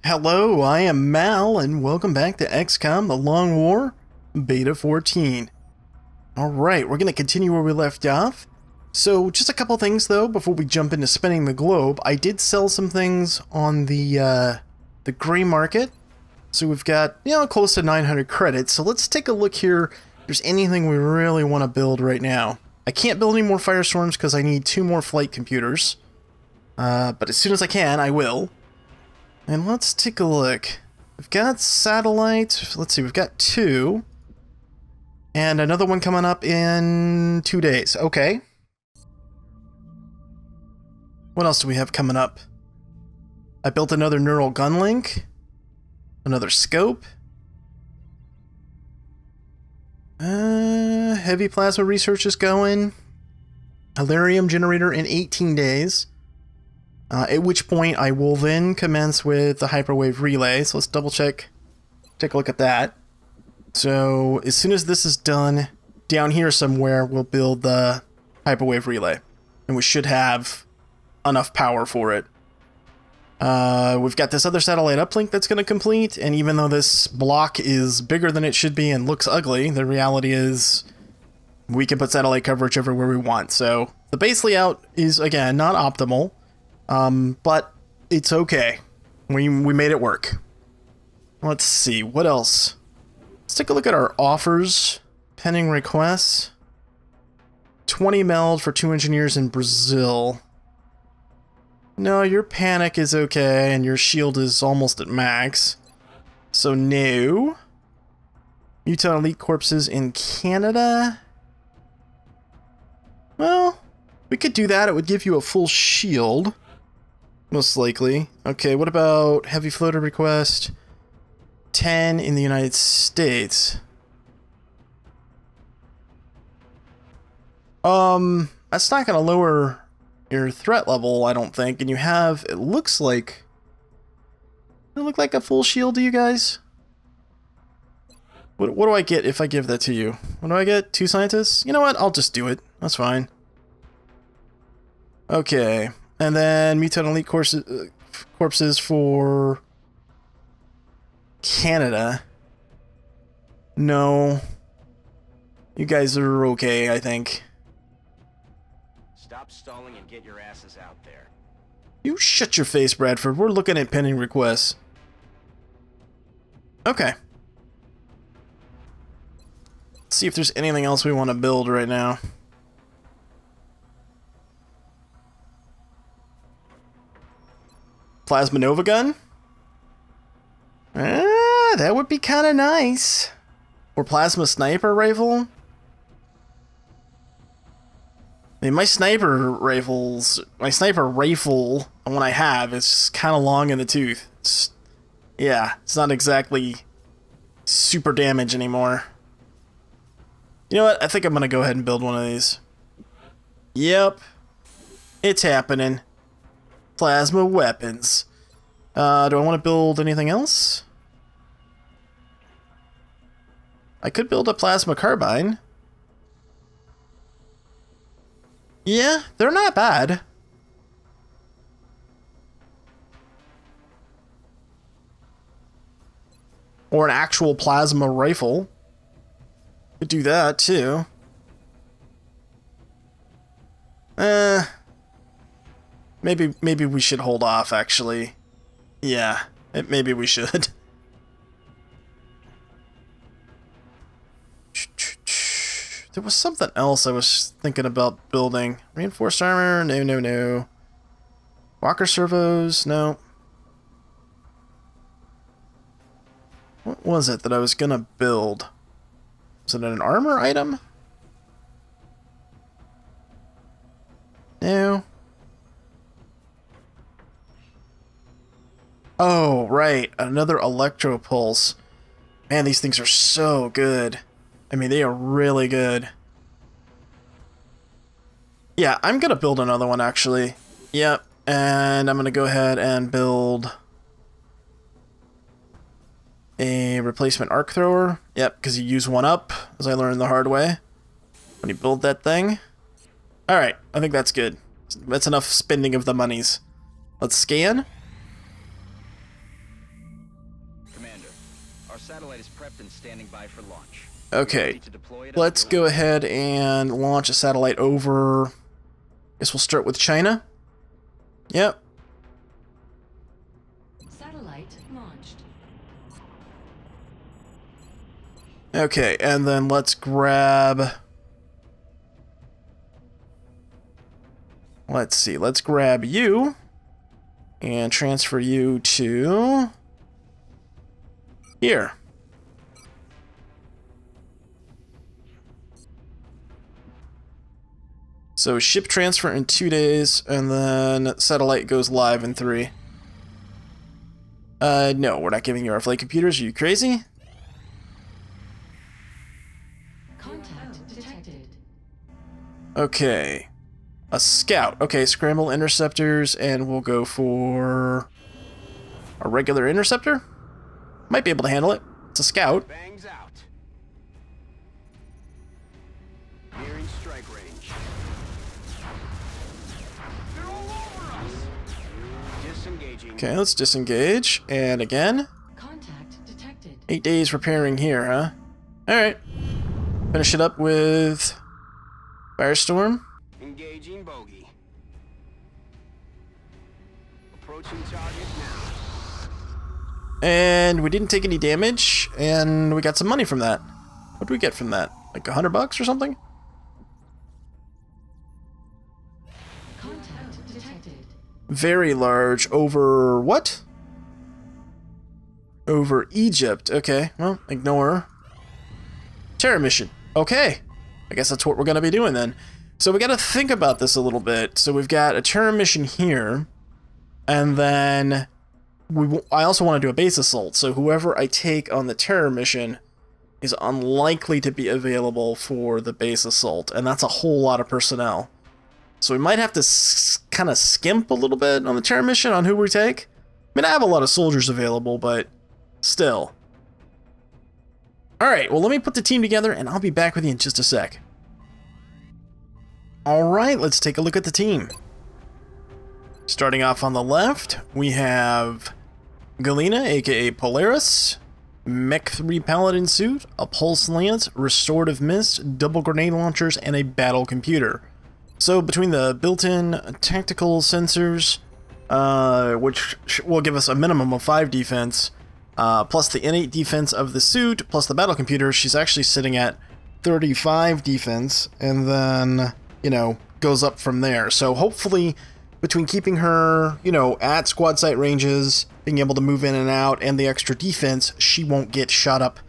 Hello, I am Mal, and welcome back to XCOM The Long War, Beta 14. Alright, we're going to continue where we left off. So, just a couple things though, before we jump into spinning the globe. I did sell some things on the gray market. So we've got, close to 900 credits. So let's take a look here if there's anything we really want to build right now. I can't build any more Firestorms because I need 2 more flight computers. But as soon as I can, I will. And let's take a look. We've got satellite. Let's see, we've got 2. And another one coming up in 2 days. Okay. What else do we have coming up? I built another neural gun link. Another scope. Heavy plasma research is going. Hilarium generator in 18 days. At which point I will then commence with the hyperwave relay. So let's double check, take a look at that. So as soon as this is done, down here somewhere we'll build the hyperwave relay. And we should have enough power for it. We've got this other satellite uplink that's going to complete, and even though this block is bigger than it should be and looks ugly, the reality is we can put satellite coverage everywhere we want. So the base layout is, again, not optimal. But it's okay. We made it work. Let's see, what else? Let's take a look at our offers. Pending requests. 20 meld for 2 engineers in Brazil. No, your panic is okay, and your shield is almost at max. So no. Mutant elite corpses in Canada. Well, we could do that. It would give you a full shield. Most likely. Okay, what about heavy floater request? 10 in the United States. That's not gonna lower your threat level, I don't think. And you have, it looks like a full shield to you guys? What do I get if I give that to you? What do I get? 2 scientists? You know what? I'll just do it. That's fine. Okay. And then mutant elite corpses for Canada. No. You guys are okay, I think. Stop stalling and get your asses out there. You shut your face, Bradford. We're looking at pending requests. Okay. Let's see if there's anything else we want to build right now. Plasma Nova gun? That would be kind of nice. Or plasma sniper rifle? I mean, my sniper rifle, the one I have, is kind of long in the tooth. It's not exactly super damage anymore. You know what? I think I'm going to go ahead and build one of these. Yep. It's happening. Plasma weapons. Do I want to build anything else? I could build a plasma carbine. Yeah, they're not bad. Or an actual plasma rifle. Could do that too. Maybe we should hold off, actually. Yeah, maybe we should. There was something else I was thinking about building. Reinforced armor? No. Walker servos? No. What was it that I was gonna build? Was it an armor item? No. Oh, right. Another electro pulse. Man, these things are so good. I mean, they are really good. Yeah, I'm gonna build another one, actually. Yep, and I'm gonna go ahead and build a replacement arc thrower. Yep, because you use one up, as I learned the hard way when you build that thing. Alright, I think that's good. That's enough spending of the monies. Let's scan. Commander, our satellite is prepped and standing by for launch. Okay, let's go ahead and launch a satellite over. Guess we'll start with China. Yep. Satellite launched. Okay, and then let's grab... Let's see, let's grab you and transfer you to here. So ship transfer in 2 days, and then satellite goes live in 3. No, we're not giving you our flight computers. Are you crazy? Contact detected. Okay. A scout. Okay, scramble interceptors, and we'll go for a regular interceptor. Might be able to handle it. It's a scout. Bangs out. Nearing strike range. They're all over us. Disengaging. Okay, let's disengage. And again. Contact detected. 8 days repairing here, huh? Alright. Finish it up with Firestorm. Engaging bogey. Approaching target now. And we didn't take any damage, and we got some money from that. What do we get from that? Like $100 or something? Contact detected. Very large. Over what? Over Egypt. Okay, well, ignore. Terror mission. Okay. I guess that's what we're going to be doing then. So we got to think about this a little bit. So we've got a terror mission here, and then I also want to do a base assault. So whoever I take on the terror mission is unlikely to be available for the base assault, and that's a whole lot of personnel. So we might have to kind of skimp a little bit on the terror mission on who we take. I mean, I have a lot of soldiers available, but still. Alright, well, let me put the team together, and I'll be back with you in just a sec. Alright, let's take a look at the team. Starting off on the left, we have Galena, aka Polaris, Mech 3 Paladin suit, a Pulse Lance, Restorative Mist, double grenade launchers, and a battle computer. So between the built-in tactical sensors, which will give us a minimum of 5 defense, plus the innate defense of the suit, plus the battle computer, she's actually sitting at 35 defense, and then, you know, goes up from there. So hopefully, between keeping her, you know, at squad site ranges, being able to move in and out, and the extra defense, she won't get shot up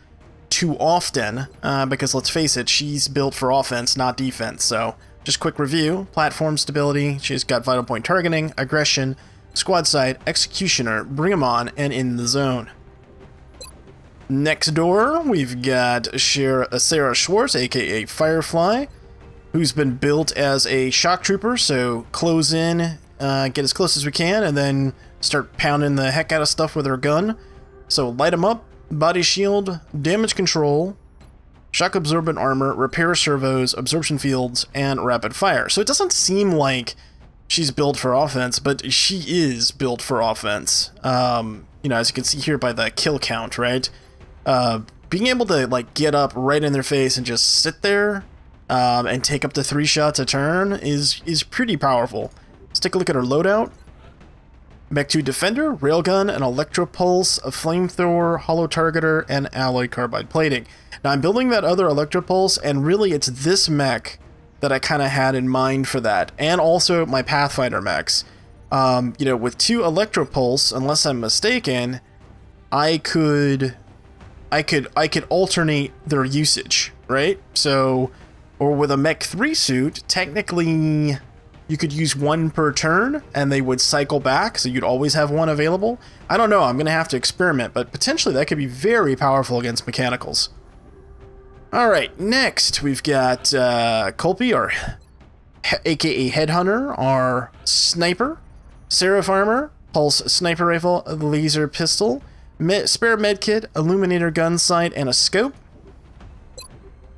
too often, because let's face it, she's built for offense, not defense. So just quick review: platform stability, she's got vital point targeting, aggression, squad site, executioner, bring 'em on, and in the zone. Next door, we've got Sarah Schwartz, aka Firefly, who's been built as a shock trooper, so close in, get as close as we can, and then start pounding the heck out of stuff with her gun. So light them up, body shield, damage control, shock absorbent armor, repair servos, absorption fields, and rapid fire. So it doesn't seem like she's built for offense, but she is built for offense. You know, as you can see here by the kill count, right? Being able to, like, get up right in their face and just sit there and take up to 3 shots a turn is pretty powerful. Let's take a look at her loadout. Mech 2 Defender, Railgun, an Electropulse, a Flamethrower, Hollow Targeter, and Alloy Carbide Plating. Now, I'm building that other Electropulse, and really it's this mech that I kind of had in mind for that, and also my Pathfinder mechs. You know, with 2 Electropulse, unless I'm mistaken, I could alternate their usage, right? So, or with a Mech 3 suit, technically you could use 1 per turn and they would cycle back, so you'd always have 1 available. I don't know, I'm gonna have to experiment, but potentially that could be very powerful against mechanicals. Alright, next we've got Colby, our aka Headhunter, our Sniper, Seraph Armor, Pulse Sniper Rifle, Laser Pistol, spare medkit, illuminator gun sight, and a scope.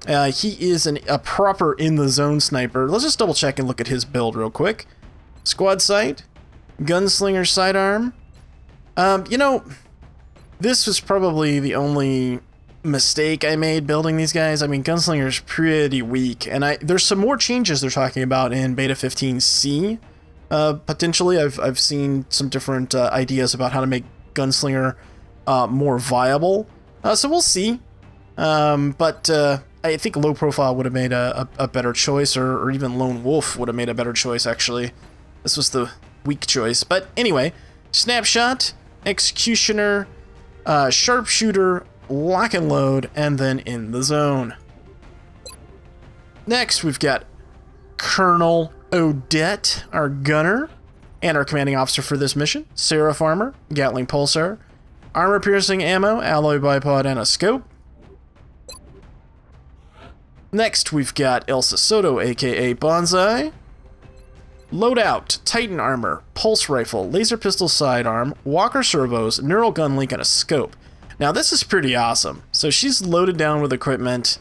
He is a proper in-the-zone sniper. Let's just double-check and look at his build real quick. Squad sight, gunslinger sidearm. You know, This was probably the only mistake I made building these guys. I mean, Gunslinger's pretty weak, and there's some more changes they're talking about in Beta 15C. Potentially, I've seen some different ideas about how to make Gunslinger more viable. So we'll see. But I think Low Profile would have made a better choice, or even Lone Wolf would have made a better choice, actually. This was the weak choice. But anyway, Snapshot, Executioner, Sharpshooter, Lock and Load, and then In the Zone. Next, we've got Colonel Odette, our gunner, and our commanding officer for this mission. Seraph Armor, Gatling Pulsar, Armor-piercing ammo, alloy bipod, and a scope. Next, we've got Elsa Soto, aka Bonsai. Loadout, Titan Armor, Pulse Rifle, Laser Pistol Sidearm, Walker Servos, Neural Gun Link, and a scope. Now, this is pretty awesome. So she's loaded down with equipment,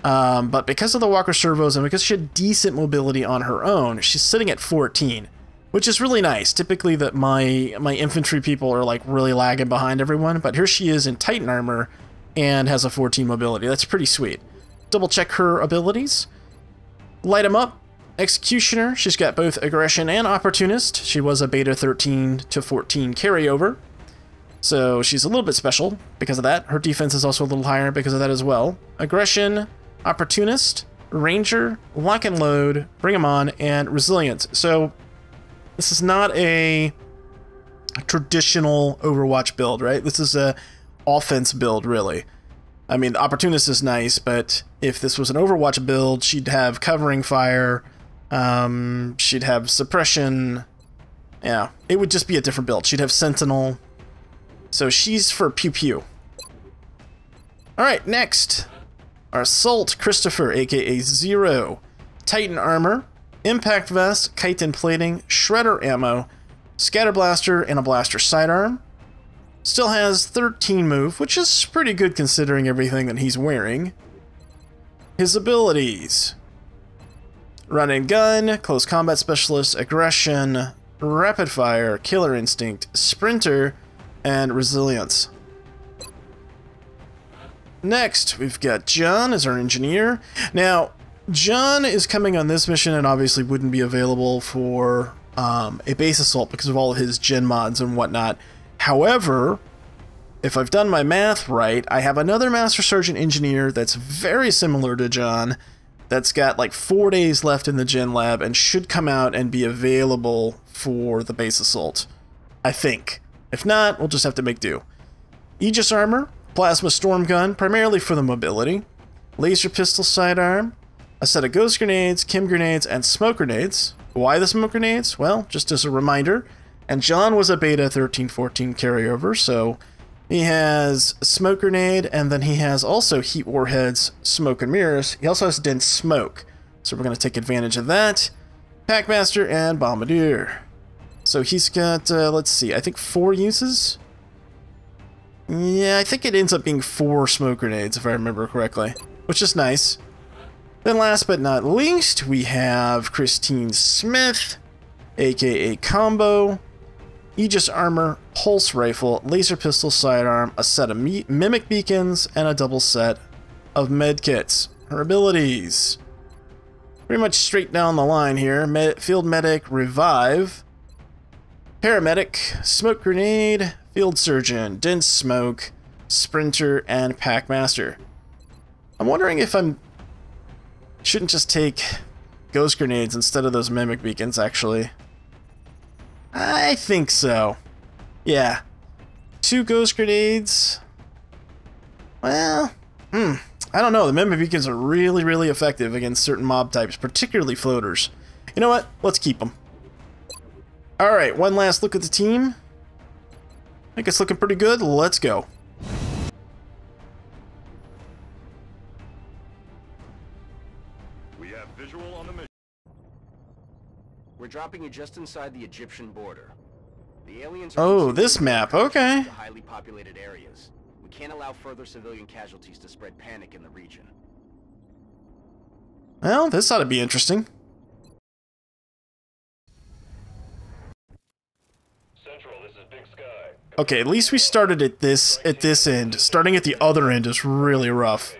but because of the Walker Servos and because she had decent mobility on her own, she's sitting at 14, which is really nice. Typically, that my infantry people are like really lagging behind everyone, but here she is in Titan Armor and has a 14 mobility. That's pretty sweet. Double check her abilities. Light 'em up. Executioner, she's got both Aggression and Opportunist. She was a Beta 13 to 14 carryover, so she's a little bit special because of that. Her defense is also a little higher because of that as well. Aggression, Opportunist, Ranger, Lock and Load, Bring 'em On, and Resilience. So this is not a traditional Overwatch build, right? This is a offense build, really. I mean, the Opportunist is nice, but if this was an Overwatch build, she'd have Covering Fire, she'd have Suppression. Yeah, it would just be a different build. She'd have Sentinel. So she's for pew pew. Alright, next. Our Assault Christopher, aka Zero. Titan Armor, Impact Vest, Chitin Plating, Shredder Ammo, Scatter Blaster, and a Blaster Sidearm. Still has 13 move, which is pretty good considering everything that he's wearing. His abilities: Run and Gun, Close Combat Specialist, Aggression, Rapid Fire, Killer Instinct, Sprinter, and Resilience. Next, we've got John as our engineer. Now, John is coming on this mission and obviously wouldn't be available for a base assault because of all of his gen mods and whatnot. However, if I've done my math right, I have another Master Sergeant Engineer that's very similar to John, that's got like 4 days left in the Gen Lab and should come out and be available for the base assault, I think. If not, we'll just have to make do. Aegis Armor, Plasma Storm Gun, primarily for the mobility, Laser Pistol Sidearm, a set of Ghost Grenades, Chem Grenades, and Smoke Grenades. Why the Smoke Grenades? Well, just as a reminder, and John was a Beta 13-14 carryover, so he has Smoke Grenade, and then he has also Heat Warheads, Smoke and Mirrors. He also has Dense Smoke, so we're going to take advantage of that. Packmaster and Bombardier. So he's got, let's see, I think 4 uses? Yeah, I think it ends up being 4 Smoke Grenades, if I remember correctly, which is nice. Then last but not least, we have Christine Smith, aka Combo, Aegis Armor, Pulse Rifle, Laser Pistol Sidearm, a set of Mimic Beacons, and a double set of Medkits. Her abilities: pretty much straight down the line here. Field Medic, Revive, Paramedic, Smoke Grenade, Field Surgeon, Dense Smoke, Sprinter, and Packmaster. I'm wondering if I shouldn't just take Ghost Grenades instead of those Mimic Beacons, actually. I think so. Yeah. 2 Ghost Grenades. Well, I don't know. The Mimic Beacons are really, really effective against certain mob types, particularly floaters. You know what? Let's keep them. Alright, one last look at the team. I think it's looking pretty good. Let's go. We have visual on the mission. We're dropping you just inside the Egyptian border. The aliens Oh, this map, okay. Highly populated areas. We can't allow further civilian casualties to spread panic in the region. Well, this ought to be interesting. Central, this is Big Sky. Okay, at least we started at this end. Starting at the other end is really rough.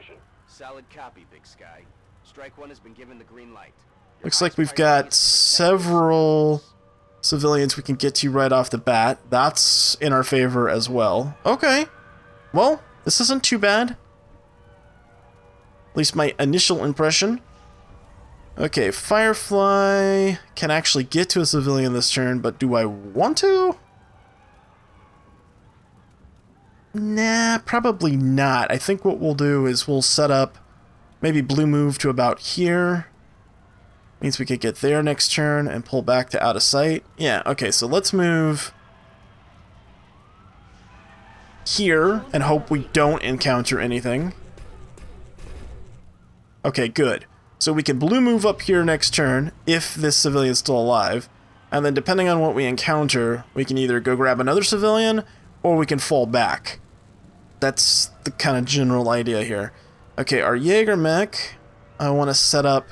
Solid copy, Big Sky. Strike One has been given the green light. Your Looks like highest we've priority got is to protect several your civilians we can get to right off the bat. That's in our favor as well. Okay. Well, this isn't too bad. At least my initial impression. Okay, Firefly can actually get to a civilian this turn, but do I want to? Nah, probably not. I think what we'll do is we'll set up maybe blue move to about here. Means we could get there next turn and pull back to out of sight. Yeah, okay, so let's move here and hope we don't encounter anything. Okay, good. So we can blue move up here next turn if this civilian is still alive. And then depending on what we encounter, we can either go grab another civilian or we can fall back. That's the kind of general idea here. Okay, our Jaeger mech, I want to set up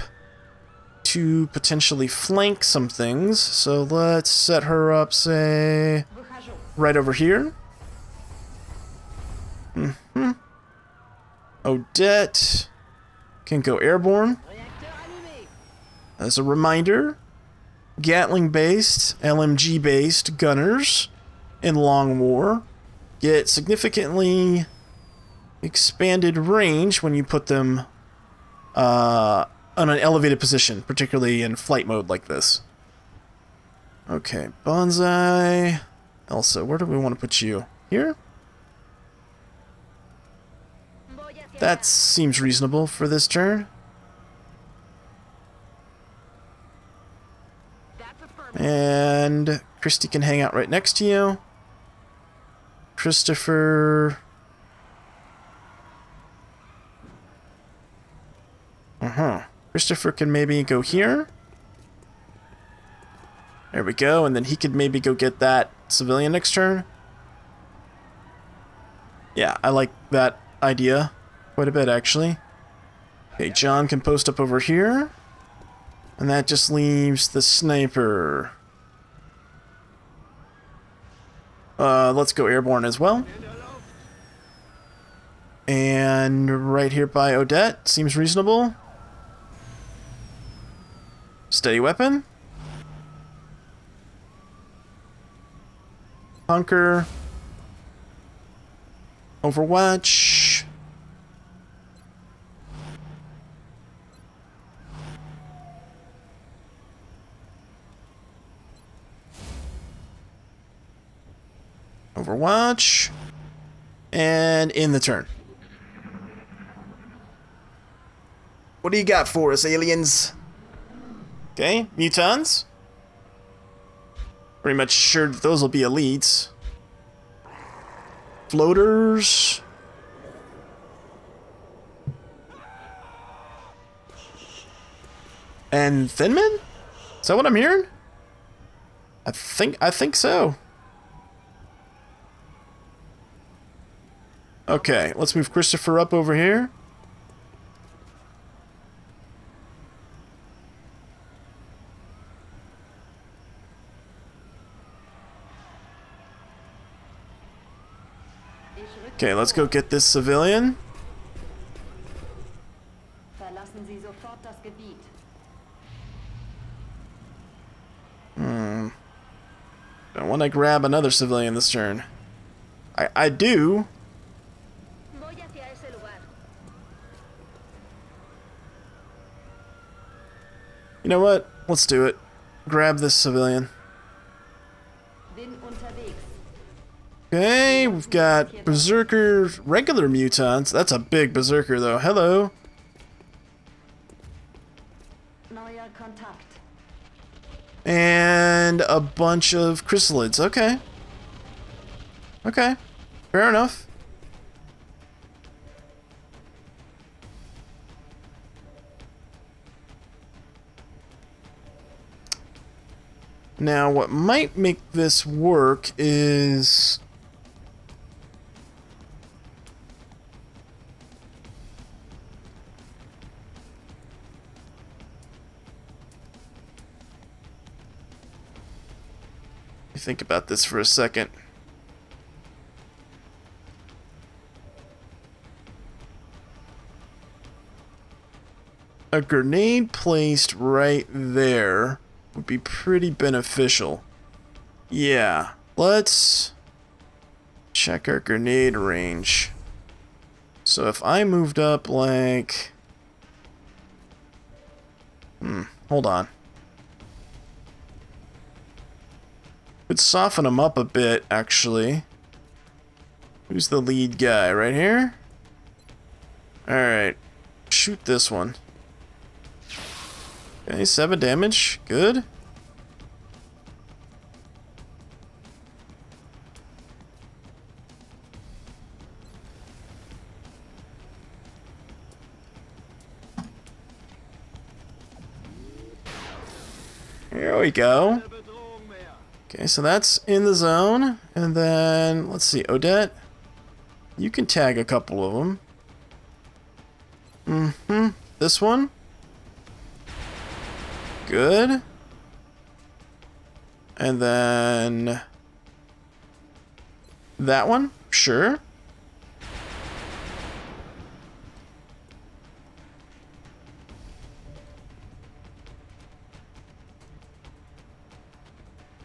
to potentially flank some things. So let's set her up, say, right over here. Odette can go airborne. As a reminder, Gatling-based, LMG-based gunners in Long War get significantly expanded range when you put them on an elevated position, particularly in flight mode like this. Okay, Bonsai. Elsa, where do we want to put you? Here? That seems reasonable for this turn. And Christy can hang out right next to you. Christopher. Christopher can maybe go here. There we go, and then he could maybe go get that civilian next turn. Yeah, I like that idea quite a bit, actually. Okay, John can post up over here. And that just leaves the sniper. Let's go airborne as well. And right here by Odette, seems reasonable. Steady weapon. Hunker. Overwatch. Overwatch. And in the turn. What do you got for us, aliens? Okay, mutons. Pretty much sure that those will be elites. Floaters. And Thinmen? Is that what I'm hearing? I think so. Okay, let's move Christopher up over here. Okay, let's go get this civilian. Verlassen Sie sofort das Gebiet. Don't want to grab another civilian this turn. I do. Voy hacia ese lugar. You know what? Let's do it. Grab this civilian. Bin unterwegs. Okay, we've got Berserker, regular mutants. That's a big Berserker, though. Hello. Neuer Kontakt. And a bunch of chrysalids. Okay. Okay. Fair enough. Now, what might make this work is... think about this for a second. a grenade placed right there would be pretty beneficial. Yeah, let's check our grenade range. So if I moved up like... hold on. Could soften them up a bit, actually. Who's the lead guy? Right here? Alright. Shoot this one. Okay, 7 damage. Good. Here we go. Okay, so that's in the zone. And then, let's see, Odette. You can tag a couple of them. This one. Good. And then... that one? Sure.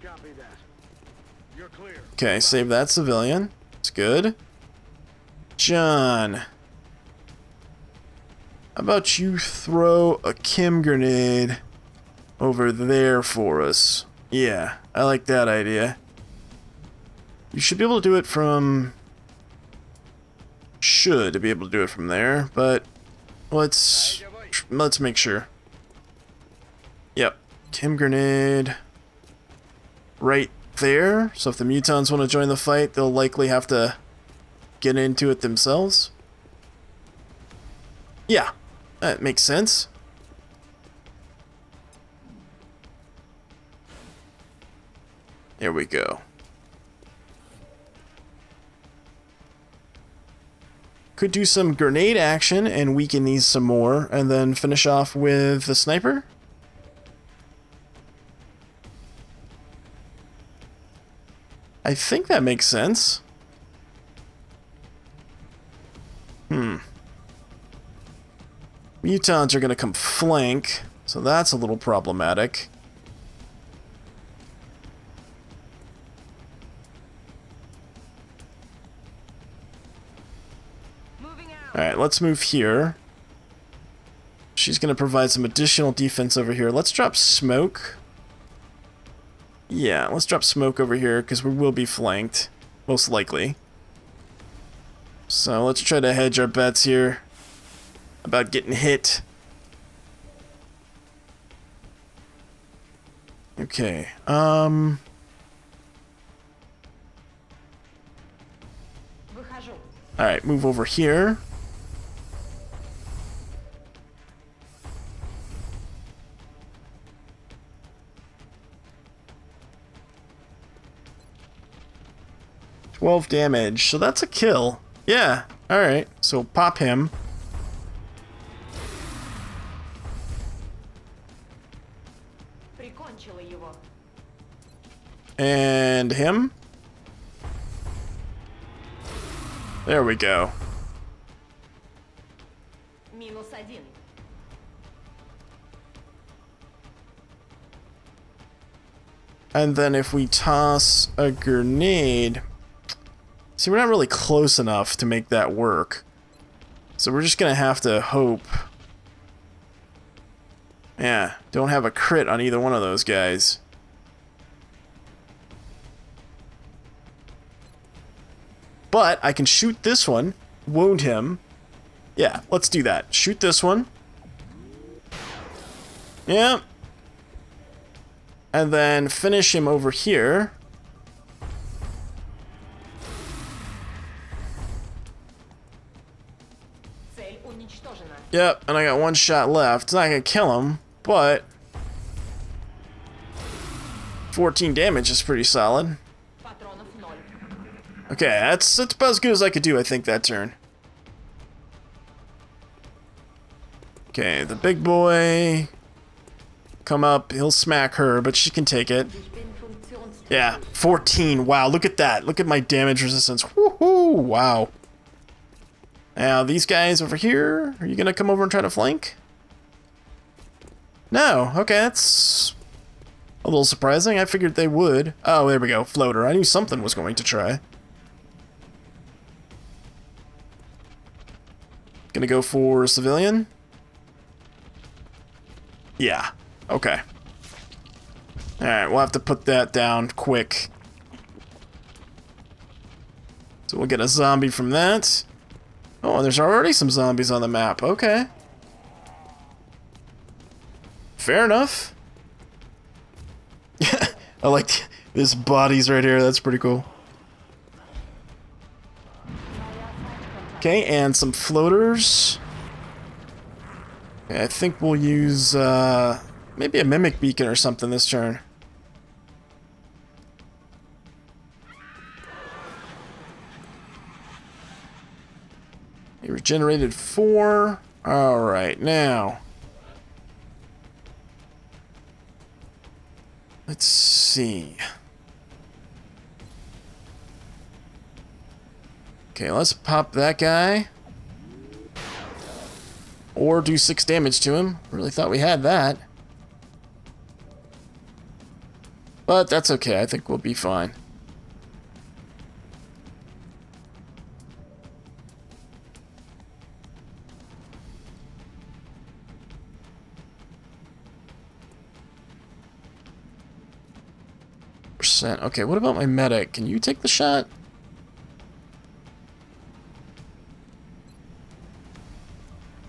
Copy that. You're clear. Okay, save that civilian. It's good. John. How about you throw a Kim grenade over there for us? Yeah, I like that idea. You should be able to do it from... should be able to do it from there, but let's make sure. Yep, Kim grenade right there. So if the mutons want to join the fight, they'll likely have to get into it themselves. Yeah, that makes sense. There we go. Could do some grenade action and weaken these some more, and then finish off with the sniper. I think that makes sense. Mutons are going to come flank, so that's a little problematic. Alright, let's move here. She's going to provide some additional defense over here. Let's drop smoke. Yeah, let's drop smoke over here, because we will be flanked, most likely. So let's try to hedge our bets here about getting hit. Okay, alright, move over here. $12 damage, so that's a kill. Yeah, alright, so pop him. And him. There we go. And then if we toss a grenade... See, we're not really close enough to make that work. So we're just gonna have to hope. Yeah, don't have a crit on either one of those guys. But I can shoot this one, wound him. Yeah, let's do that. Shoot this one. Yeah. And then finish him over here. Yep, and I got one shot left. It's not gonna kill him, but 14 damage is pretty solid. Okay, that's about as good as I could do, I think, that turn. Okay, the big boy. Come up, he'll smack her, but she can take it. Yeah, 14. Wow, look at that. Look at my damage resistance. Woohoo! Wow. Now, these guys over here, are you gonna come over and try to flank? No. Okay, that's a little surprising. I figured they would. Oh, there we go. Floater. I knew something was going to try. Gonna go for civilian? Yeah. Okay. Alright, we'll have to put that down quick. So we'll get a zombie from that. Oh, there's already some zombies on the map. Okay. Fair enough. I like this bodies right here. That's pretty cool. Okay, and some floaters. Okay, I think we'll use maybe a mimic beacon or something this turn. He regenerated 4. Alright, now. Let's see. Okay, let's pop that guy. Or do 6 damage to him. Really thought we had that. But that's okay, I think we'll be fine. Okay, what about my medic? Can you take the shot?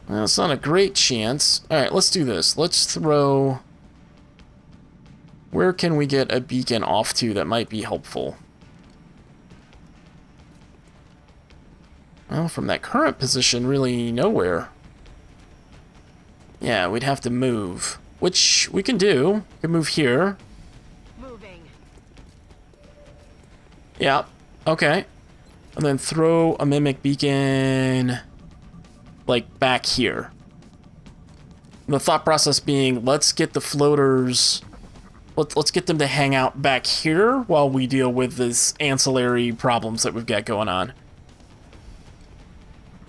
Well, it's not a great chance. Alright, let's do this. Let's throw... Where can we get a beacon off to that might be helpful? Well, from that current position, really nowhere. Yeah, we'd have to move. Which we can do. We can move here. Yeah, okay. And then throw a mimic beacon, like, back here. The thought process being, let's get the floaters, let's get them to hang out back here while we deal with this ancillary problems that we've got going on.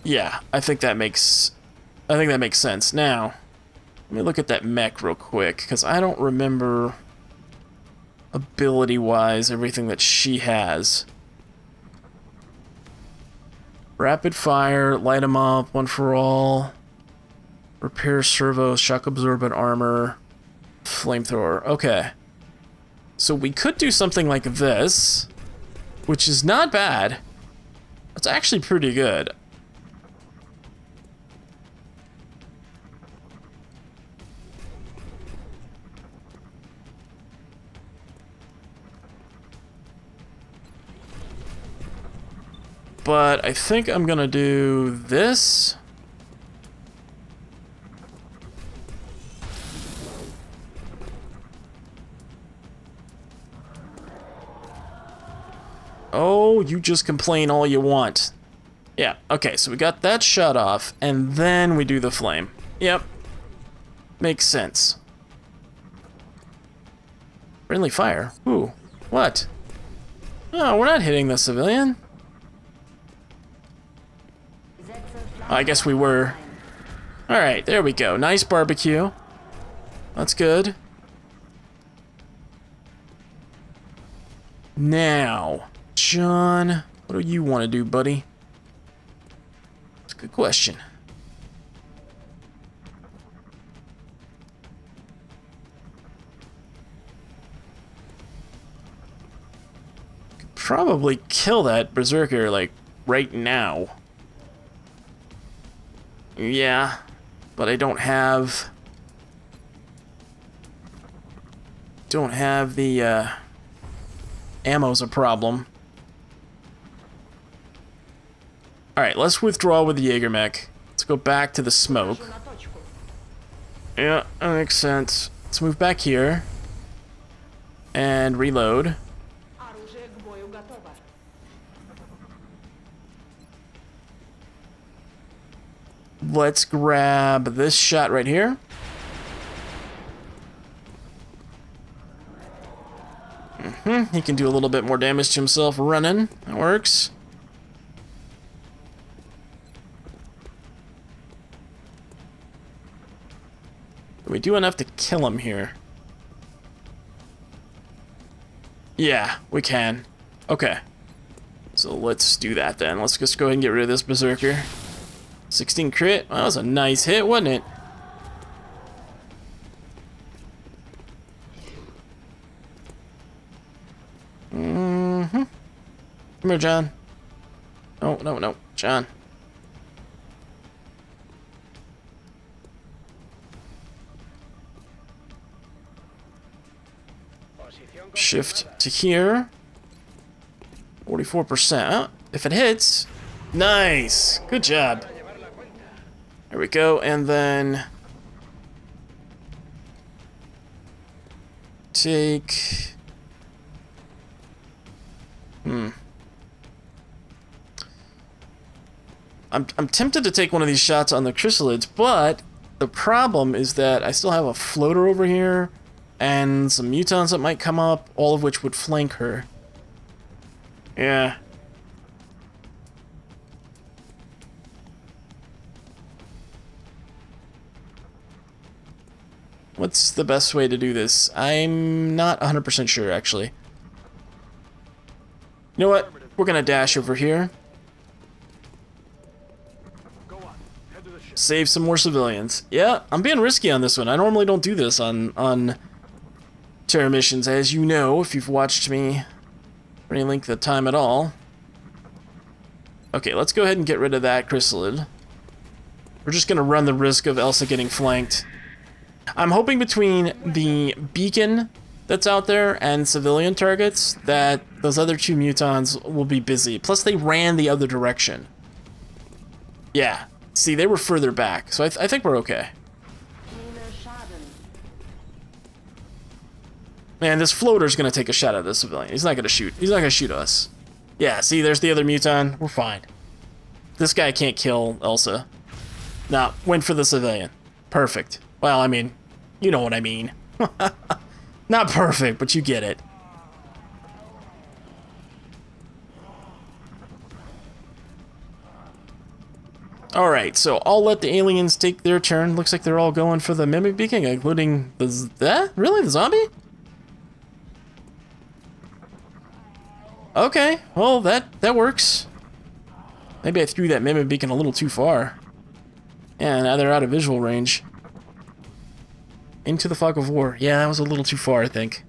Yeah, I think that makes sense. Now, let me look at that mech real quick, because I don't remember... ability-wise, everything that she has. Rapid fire, light 'em up, one for all. Repair servos, shock absorbent armor, flamethrower. Okay. So we could do something like this, which is not bad. It's actually pretty good. But I think I'm gonna do this. Oh, you just complain all you want. Yeah, okay, so we got that shut off, and then we do the flame. Yep. Makes sense. Friendly fire. Ooh, what? Oh, we're not hitting the civilian. I guess we were. Alright, there we go. Nice barbecue. That's good. Now, John, what do you want to do, buddy? That's a good question. Could probably kill that berserker, like, right now. Yeah, but I don't have the ammo's a problem. Alright, let's withdraw with the Jaeger mech. Let's go back to the smoke. Yeah, that makes sense. Let's move back here and reload. Let's grab this shot right here. He can do a little bit more damage to himself running. That works. We do enough to kill him here. Yeah, we can. Okay. So let's do that then. Let's just go ahead and get rid of this Berserker. 16 crit. Well, that was a nice hit, wasn't it? Mm-hmm. Come here, John. No, no, no. John. Shift to here. 44%. If it hits. Nice. Good job. There we go. And then take... I'm tempted to take one of these shots on the chrysalids, but the problem is that I still have a floater over here and some mutons that might come up, all of which would flank her. Yeah. What's the best way to do this? I'm not 100% sure, actually. You know what? We're gonna dash over here. Save some more civilians. Yeah, I'm being risky on this one. I normally don't do this on terror missions, as you know, if you've watched me for any length of time at all. Okay, let's go ahead and get rid of that chrysalid. We're just gonna run the risk of Elsa getting flanked. I'm hoping between the beacon that's out there and civilian targets that those other two mutons will be busy. Plus, they ran the other direction. Yeah. See, they were further back, so I think we're okay. Man, this floater's gonna take a shot at this civilian. He's not gonna shoot. He's not gonna shoot us. Yeah, see, there's the other muton. We're fine. This guy can't kill Elsa. Nah, went for the civilian. Perfect. Well, I mean, you know what I mean. Not perfect, but you get it. Alright, so I'll let the aliens take their turn. Looks like they're all going for the mimic beacon, including the... Really? The zombie? Okay, well, that works. Maybe I threw that mimic beacon a little too far. Yeah, now they're out of visual range. Into the fog of war. Yeah, that was a little too far, I think.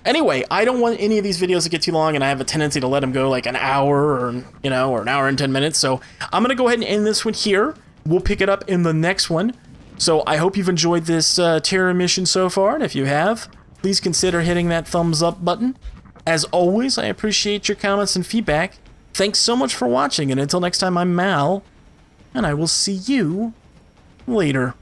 Anyway, I don't want any of these videos to get too long, and I have a tendency to let them go like an hour or, you know, or an hour and 10 minutes. So I'm going to go ahead and end this one here. We'll pick it up in the next one. So I hope you've enjoyed this terror mission so far. And if you have, please consider hitting that thumbs up button. As always, I appreciate your comments and feedback. Thanks so much for watching. And until next time, I'm Mal, and I will see you later.